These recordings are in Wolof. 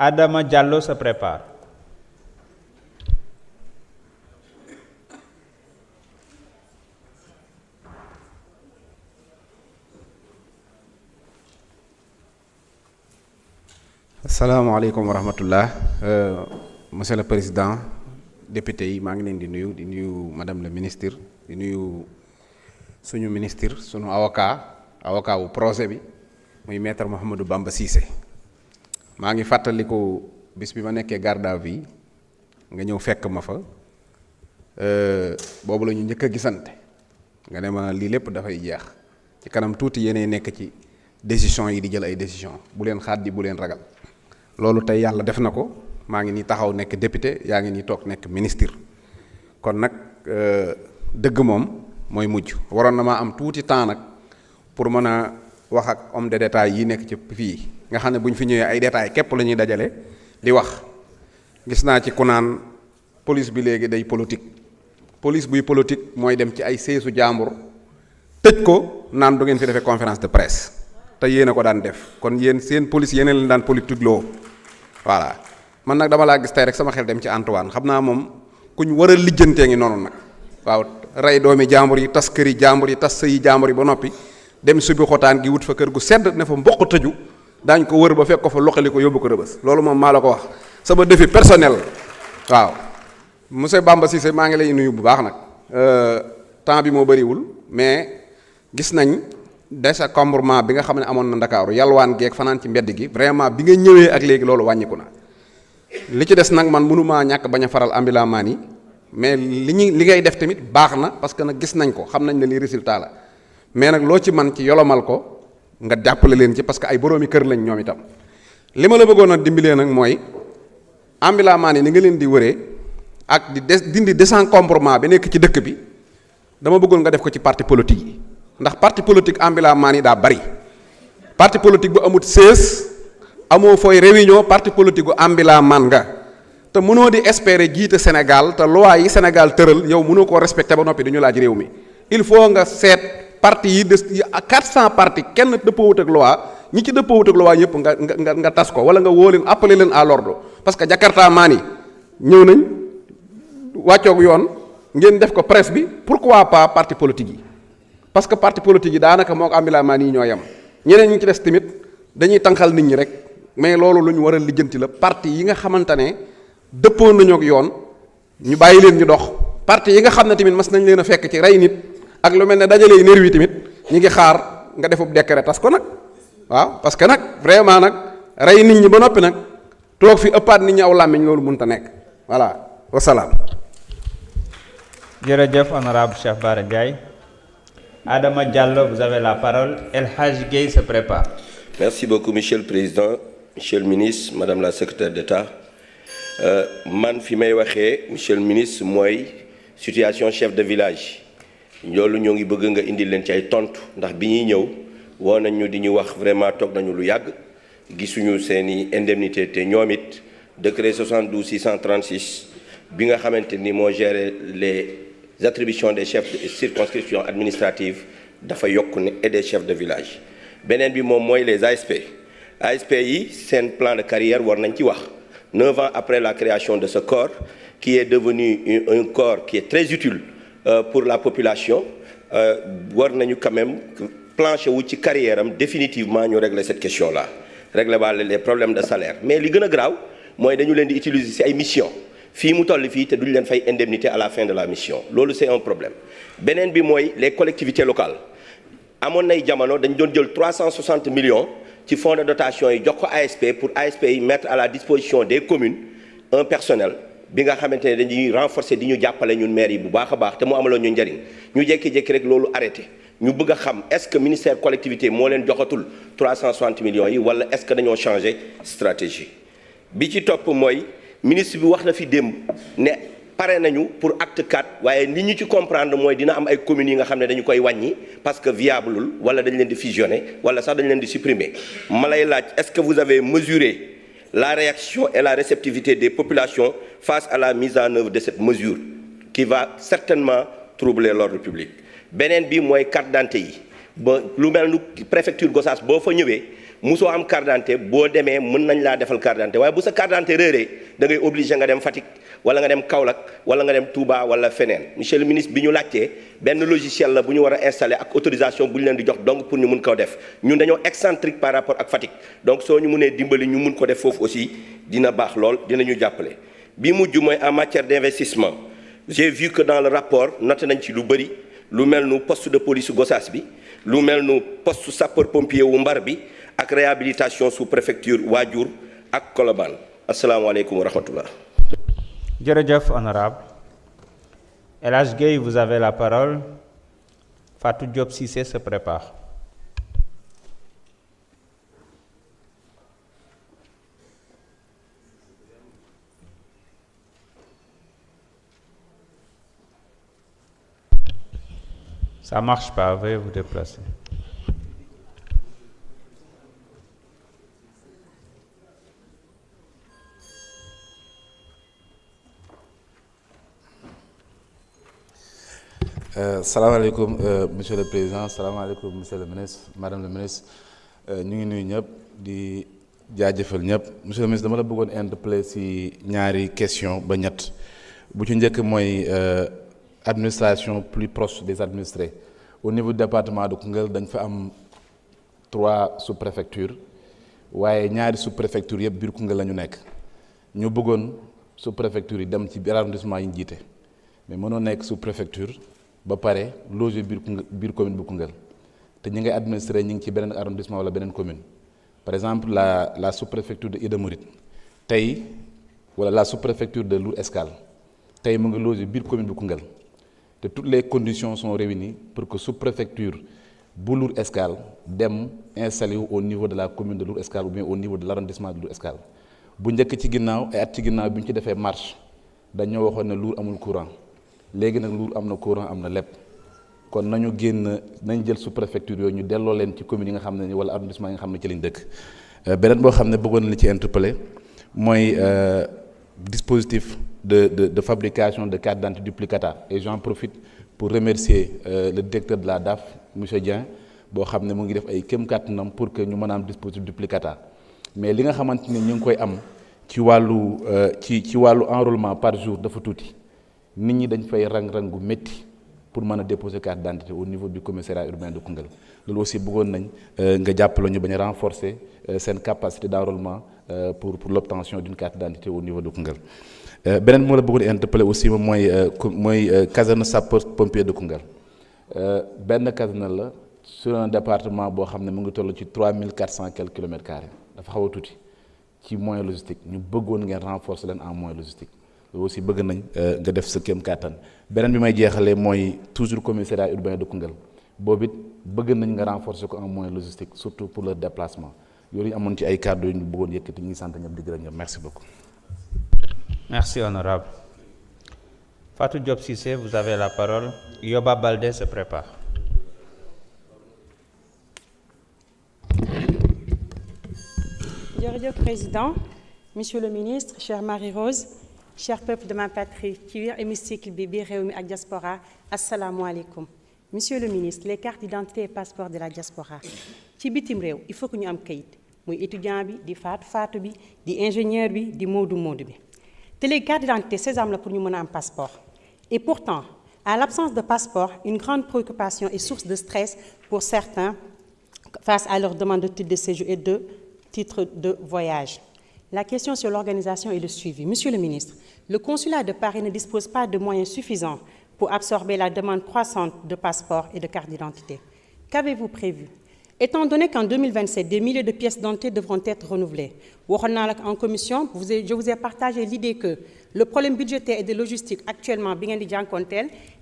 Adama Diallo se prépare. Asalaamaaleykum wa rahmatullah. Monsieur le Président, député yi maa ngi leen di nuyu madame le ministre di nuyu suñu ministre suñu avocat wu projet bi muy maître Mouhamadou Bamba Cissé. maa ngi fàttaliku bis bi ma nekkee garde à vue nga ñëw fekk ma fa boobu la ñu njëkk a gisante nga ne ma lii lépp dafay jeex ci kanam tuuti yéenay nekk ci décision yi di jël ay décision bu leen xaat bu leen ragal loolu tey yàlla def na ko maa ngi nii taxaw nekk député yaa ngi nii toog nekk ministre kon nag dëgg moom mooy mujj waroon na maa am tuuti temps nag pour mën a wax ak homme de détail yi nekk ci fii nga xam ne bu ñu fi ñëwee ay détails képp la ñuy dajale di wax gis naa ci ku naan police bi léegi day politique police buy politique mooy dem ci ay seesu jàmbur tëj ko naan du ngeen fi defee conférence de presse te yéen a ko daan def kon yéen seen police yéen leen daan politique loo voilà man nag dama laa gis tey rek sama xel dem ci Antoine xam naa moom ku ñu war a lijjantee ngi noonu nag waaw rey doomi jàmbur yi tas këri jàmbur yi tas sëyi jàmbur yi ba noppi dem subi xotaan gi wut fa kër gu sedd ne fa mboq tëju daañ ko wër ba fekk ko fa loqali ko yóbbu ko rëbës loolu moom maa la ko wax sama défi personnel waaw monsieur Bamba Cissé maa ngi lay nuyu bu baax nag temps bi moo bëriwul mais gis nañ désencombrement bi nga xam ne amoon na Ndakaaru yalwaan geeg fanaan ci mbedd gi vraiment bi nga ñëwee ak léegi loolu wàññiku na li ci des nag man mënumaa ñàkk bañ a faral ambulant maan yi mais li ngay def tamit baax na parce que nag gis nañ ko xam nañ ne lii résultat la mais nag loo ci man ci yolomal ko nga jàppale leen ci parce que ay boroomi kër lañ ñoom itam li ma la bëggoon a dimbalee nag mooy ambulant maan yi ni nga leen di wëree ak di dindi désencombrement bi nekk ci dëkk bi dama bëggoon nga def ko ci parti politique yi ndax parti politique ambulant maan yi daa bari parti politique bu amut sées amoo fooy réunion parti politique bu ambulant maan nga te mënoo di espérer jiite Sénégal te loi yi Sénégal tëral yow mënoo koo respecté ba noppi dañu laaj réew mi il faut nga seet parti yi des 400 parti kenn dëppoowut ak loi ñi ci dëppoowut ak loi yëpp nga tas ko wala nga woo leen appeler leen à l'ordre parce que Jakarta maan yi ñëw nañ wàccoog yoon ngeen def ko presse bi pourquoi pas parti politique yi parce que parti politique yi daanaka moo ko ambulant maan yi ñoo yem ñeneen ñi ci des tamit dañuy tànqal nit ñi rek mais loolu lu ñu war a lijjanti la parti yi nga xamante ne dëppoon nañoo ak yoon ñu bàyyi leen ñu dox parti yi nga xam ne tamit mas nañ leen a fekk ci rey nit ak lu mel ne dajalee nervi yi tamit ñi ngi xaar nga defub décret tas ko nag waaw parce que nag vraiment nag rey nit ñi ba noppi nag toog fi ëppaat nit ñi aw làmmiñ loolu mënut a nekk voilà wasalaam. jërëjëf honorable Cheikh Bara Ndiaye. Adama Diallo, vous avez la parole. El Hadj Gueye se prépare. Merci beaucoup, Monsieur le Président, Monsieur le Ministre, Madame la Secrétaire d'État. Man fi may waxee Monsieur le Ministre mooy situation chef de village loolu ñoo ngi bëgg nga indi leen ci ay tontu ndax bi ñuy ñëw woo nañ ñu di ñu wax vraiment toog nañu lu yàgg gisuñu seeni indemnité te ñoom it décret 72 636 bi nga xamante ni moo géré les attributions des chefs de circonscription administrative dafa yokk ne et des chefs de village beneen bi moom mooy les ASP yi seen plan de carrière war nañ ci wax 9 ans après la création de ce corps qui est devenu un corps qui est très utile pour la population war nañu quand même plancher wu ci carrière am définitivement ñu régler cette question là régler waale les problèmes de salaire mais li gën a graaw mooy dañu leen di utiliser ci ay mission fii mu toll fii te duñu leen fay indemnité à la fin de la mission loolu c'est un problème beneen bi mooy les collectivités locales amoon nay jamono dañ doon jël 360 millions ci fonds de dotation yi jox ko ASP pour ASP yi mettre à la disposition des communes un personnel bi nga xamante ne dañuy renforcer di ñu jàppale ñun maire yi bu baax a baax te mu amaloon ñu njariñ ñu jékki-jékki rek loolu arrêté ñu bëgg a xam est-ce que ministère collectivité moo leen joxatul 360 millions yi wala est-ce que dañoo changer stratégie bi ci topp mooy ministre bi wax na fi démb ne pare nañu pour acte 4 waaye li ñu ci comprendre mooy dina am ay communes yi nga xam ne dañu koy wàññi parce que viableul wala dañ leen di fusionner wala sax dañ leen di supprimer ma lay laaj est-ce que vous avez mesuré la réaction et la réceptivité des populations face à la mise en œuvre de cette mesure qui va certainement troubler l'ordre public beneen bi mooy carte d'identité yi ba lu mel nu préfecture Gossas boo fa ñëwee musoo am carte d'identité boo demee mën nañ laa defal carte d'identité waaye bu sa carte d'identité réeree da ngay obligé nga dem Fatick wala nga dem Kaolack wala nga dem Touba wala feneen. monsieur le ministre bi ñu laajtee benn logiciel la bu ñu war a installer ak autorisation bu ñu leen di jox donc pour ñu mun ko def ñun dañoo excentrique par rapport ak Fatick donc soo ñu mënee dimbali ñu mun ko def foofu aussi dina baax lool dinañu jàppale. bi mujj mooy en matière d'investissement j'ai vu que dans le rapport noté nañ ci lu bëri lu mel nu poste de police Gossas bi lu mel nu poste sapeur pompier wu Mbar bi ak réhabilitation sous préfecture Waadiour ak Colobane asalaamaaleykum wa rahmatullah. jërëjëf honorable El Hadj Gueye, vous avez la parole. Fatou Diop Cissé se prépare. Ça marche pas, veuillez vous déplacer. salaamaaleykum monsieur le président salaamaaleykum monsieur le ministre madame le ministre ñu ngi nuyu ñëpp di jaajëfal ñëpp monsieur le ministre dama la bëggoon interpeller ci ñaari question ba ñett bu ci njëkk mooy administration plus proche des administrés au niveau du département de Koungheul dañ fa am 3 sous-préfectures waaye ñaari sous-préfectures yëpp biir Koungheul la ñu nekk ñu bëggoon sous-préfecture yi dem ci arrondissement yi ñu jiite mais mënoo nekk sous-préfecture ba pare loger biir commune bu Koungheul te ñi ngay administrer ñi ngi ci beneen arrondissement wala beneen commune par exemple la sous-préfecture de Ida Mouride tey wala la sous-préfecture de Lour Escale tey mu ngi loger biir commune bu Koungheul te toutes les conditions sont réunies pour que sous-préfecture bu Lour Escale dem installé wu au niveau de la commune de Lour Escale ou bien au niveau de l'arrondissement de Lour Escale bu njëkk ci ginnaaw ay at ci ginnaaw bi ñu ci defee marche dañoo waxoon ne Lour amul courant léegi nag Lour am na courant am na lépp kon nañu génn nañ jël sous-préfecture yooyu ñu delloo leen ci commune yi nga xam ne wala arrondissement yi nga xam ne ci lañ dëkk beneen boo xam ne bëggoon na li ci interpeller mooy dispositif de fabrication de carte d'identité duplicata et j'en profite pour remercier le directeur de la DAF monsieur Dieng boo xam ne mu ngi def ay kéem kàttanam pour que ñu mën a am dispositif duplicata mais li nga xamante ni ñu ngi koy am ci wàllu ci wàllu enrôlement par jour dafa tuuti nit ñi dañ fay rang-rang gu métti pour mën a déposer carte d'identité au niveau du commissariat urbain de Koungheul loolu aussi bëggoon nañ nga jàppale ñu bañ a renforcer seen capacité d'enrôlement pour l'obtention d'une carte d'identité au niveau de Koungheul beneen moo la bëggoon interpeller aussi moom mooy caserne sapeur pompier de Koungheul benn caserne la sur un département boo xam ne mu ngi toll ci 3400 quelques kilomètres carrés dafa xaw a tuuti ci moyen logistique ñu bëggoon ngeen renforcer leen en moyen logistique loolu aussi bëgg nañ nga def sa kéem kàttan beneen bi may jeexalee mooy toujours commissariat urbain de Koungheul boobu it bëgg nañ nga renforcer ko en moyen logistique surtout pour leur déplacement yooyu amoon ci ay kàddu yu ñu bëggoon yëkkati ñu ngi sant ñëpp di gërëm ñëpp merci beaucoup. Merci honorable. Fatou Diop Cissé, vous avez la parole. Yoba Baldé se prépare. Jërëjëf Président, Monsieur le Ministre, chère Marie-Rose, cher peuple de ma patrie ci biir hémicycle bi biir réew mi ak diaspora asalaamualeykum. Monsieur le Ministre, les cartes d'identité et passeports de la diaspora ci bitim réew il faut que ñu am kayit muy étudiant bi di faatu bi di ingénieur bi di moodu bi te les cartes d'identité sésame la pour ñu mën a am passeport et pourtant à l'absence de passeport une grande préoccupation et source de stress pour certains face à leur demande de titre de séjour et de titre de voyage. La question sur l'organisation et le suivi. Monsieur le ministre, le consulat de Paris ne dispose pas de moyens suffisants pour absorber la demande croissante de passeports et de cartes d'identité. Qu'avez-vous prévu? Étant donné qu'en 2027, des milliers de pièces d'identité devront être renouvelées. En commission, je vous ai partagé l'idée que le problème budgétaire et de logistique actuellement,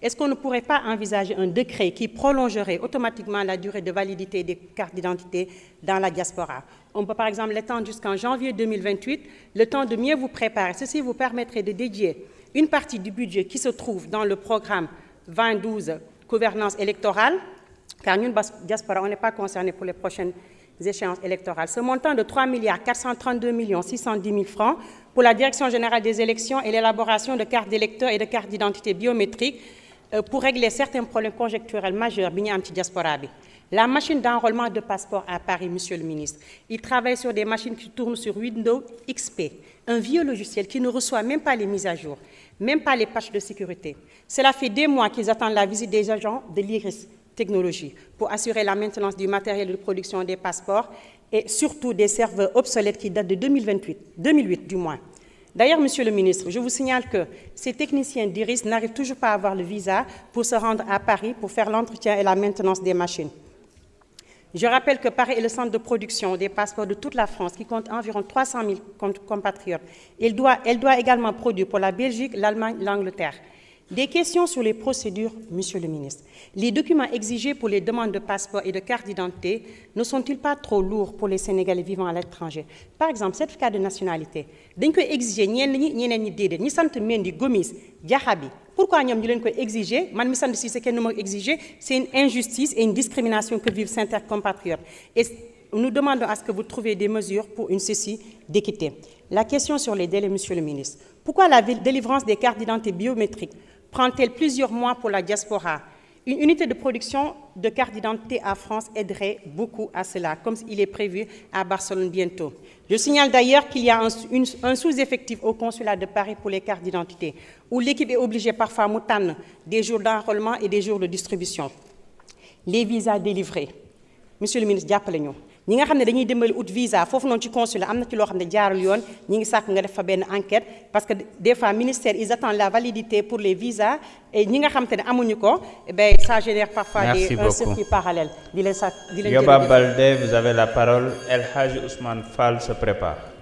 est-ce qu'on ne pourrait pas envisager un décret qui prolongerait automatiquement la durée de validité des cartes d'identité dans la diaspora? On peut par exemple l'étendre jusqu'en janvier 2028, le temps de mieux vous préparer. Ceci vous permettrait de dédier une partie du budget qui se trouve dans le programme 2012 gouvernance électorale, car nous, diaspora, on n'est pas concerné pour les prochaines échéances électorales. Ce montant de 3 432 610 000 francs pour la Direction générale des élections et l'élaboration de cartes d'électeurs et de cartes d'identité biométriques pour régler certains problèmes conjoncturels majeurs bi ñu am ci diaspora bi. La machine d'enrôlement de passeport à Paris, Monsieur le ministre, il travaille sur des machines qui tournent sur Windows XP, un vieux logiciel qui ne reçoit même pas les mises à jour, même pas les patchs de sécurité. Cela fait des mois qu'ils attendent la visite des agents de l'IRIS Technologies pour assurer la maintenance du matériel de production des passeports et surtout des serveurs obsolètes qui datent de 2008 du moins. D'ailleurs, Monsieur le ministre, je vous signale que ces techniciens d'IRIS n'arrivent toujours pas à avoir le visa pour se rendre à Paris pour faire l'entretien et la maintenance des machines. Je rappelle que Paris est le centre de production des passeports de toute la France, qui compte environ 300 000 compatriotes. Elle doit également produire pour la Belgique, l'Allemagne, l'Angleterre. Des questions sur les procédures, Monsieur le ministre. Les documents exigés pour les demandes de passeport et de carte d'identité ne sont-ils pas trop lourds pour les Sénégalais vivant à l'étranger? Par exemple, certificat de nationalité. dañ koy exiger ñeneen ñi déedéet ñi sant Mendy Gomis Diakhaby pourquoi ñoom ñu leen koy exiger man mi sant Cissé kenn moo exiger? C'est une injustice et une discrimination que vivent certains compatriotes. Et nous demandons à ce que vous trouviez des mesures pour une ceci d'équité. La question sur les délais, Monsieur le ministre. Pourquoi la délivrance des cartes d'identité biométriques prend-elle plusieurs mois pour la diaspora? Une unité de production de cartes d'identité à France aiderait beaucoup à cela, comme il est prévu à Barcelone bientôt. Je signale d'ailleurs qu'il y a un sous-effectif au consulat de Paris pour les cartes d'identité, où l'équipe est obligée parfois de tànn des jours d'enrôlement et des jours de distribution. Les visas délivrés. Monsieur le ministre, jàppale ñu ñi nga xam ne dañuy dimbali ut visa foofu noonu ci consulat am na ci loo xam ne jaarul yoon ñi ngi sàkk nga def fa benn enquête parce que des fois ministère ils attendent la validité pour les visas et ñi nga xam te ne amuñu ko ben ça génère parfois un circuit parallèle di leen sàkk di leen Yoba Baldé, vous avez la parole. El Hadji Ousmane Fall se prépare.